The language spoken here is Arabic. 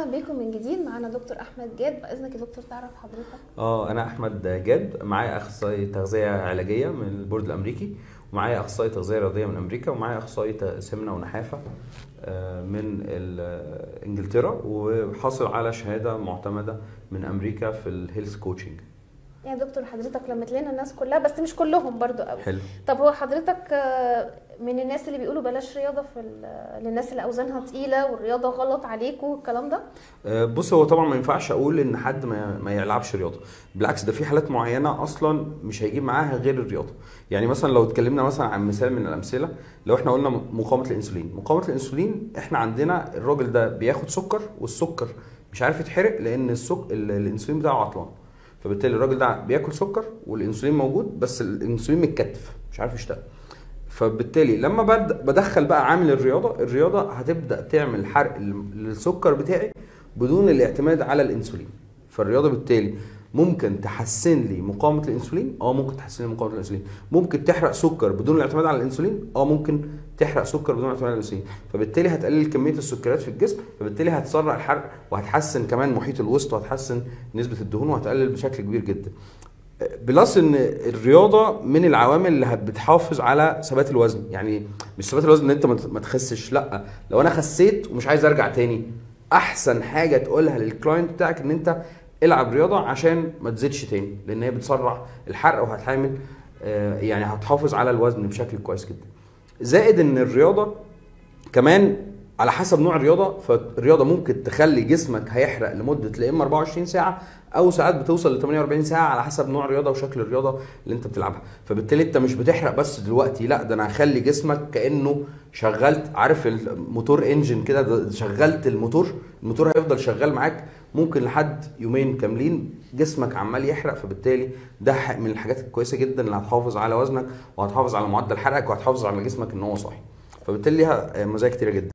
اهلا بيكم من جديد. معانا دكتور احمد جاد. باذنك يا دكتور تعرف حضرتك؟ انا احمد جاد، معايا اخصائي تغذيه علاجيه من البورد الامريكي، ومعايا اخصائي تغذيه رياضيه من امريكا، ومعايا اخصائي سمنه ونحافه من انجلترا، وحاصل على شهاده معتمده من امريكا في الهيلث كوتشنج. يا دكتور حضرتك لمت لنا الناس كلها بس مش كلهم برضو قوي. حلو. طب هو حضرتك من الناس اللي بيقولوا بلاش رياضه للناس اللي اوزانها تقيله والرياضه غلط عليكم والكلام ده؟ بص، هو طبعا ما ينفعش اقول ان حد ما يلعبش رياضه. بالعكس، ده في حالات معينه اصلا مش هيجيب معاها غير الرياضه. يعني مثلا لو اتكلمنا مثلا عن مثال من الامثله، لو احنا قلنا مقاومه الانسولين. مقاومه الانسولين احنا عندنا الراجل ده بياخد سكر، والسكر مش عارف يتحرق لان الانسولين بتاعه عطلان. فبالتالي الراجل ده بياكل سكر والانسولين موجود، بس الانسولين متكتف مش عارف يشتغل. فبالتالي لما بدخل بقى عامل الرياضه هتبدا تعمل حرق للسكر بتاعي بدون الاعتماد على الانسولين. فالرياضه بالتالي ممكن تحسن لي مقاومه الانسولين، ممكن تحسن لي مقاومه الانسولين. ممكن تحرق سكر بدون الاعتماد على الانسولين، ممكن تحرق سكر بدون الاعتماد على الانسولين. فبالتالي هتقلل كميه السكريات في الجسم، فبالتالي هتسرع الحرق، وهتحسن كمان محيط الوسط، وهتحسن نسبه الدهون، وهتقلل بشكل كبير جدا. بلس ان الرياضه من العوامل اللي بتحافظ على ثبات الوزن. يعني مش ثبات الوزن ان انت ما تخسش، لا، لو انا خسيت ومش عايز ارجع تاني، احسن حاجه تقولها للكلاينت بتاعك ان انت العب رياضه عشان ما تزيدش تاني، لان هي بتسرع الحرق وهتعمل يعني هتحافظ على الوزن بشكل كويس جدا. زائد ان الرياضه كمان على حسب نوع الرياضه، فالرياضه ممكن تخلي جسمك هيحرق لمده لا اما 24 ساعه او ساعات بتوصل ل 48 ساعه على حسب نوع الرياضه وشكل الرياضه اللي انت بتلعبها. فبالتالي انت مش بتحرق بس دلوقتي، لا، ده انا هخلي جسمك كانه شغلت، عارف الموتور انجن كده، شغلت الموتور هيفضل شغال معاك ممكن لحد يومين كاملين، جسمك عمال يحرق. فبالتالي ده من الحاجات الكويسه جدا اللي هتحافظ على وزنك، وهتحافظ على معدل حرقك، وهتحافظ على جسمك ان هو صاحي. فبالتالي ليها مزايا كتيره جدا.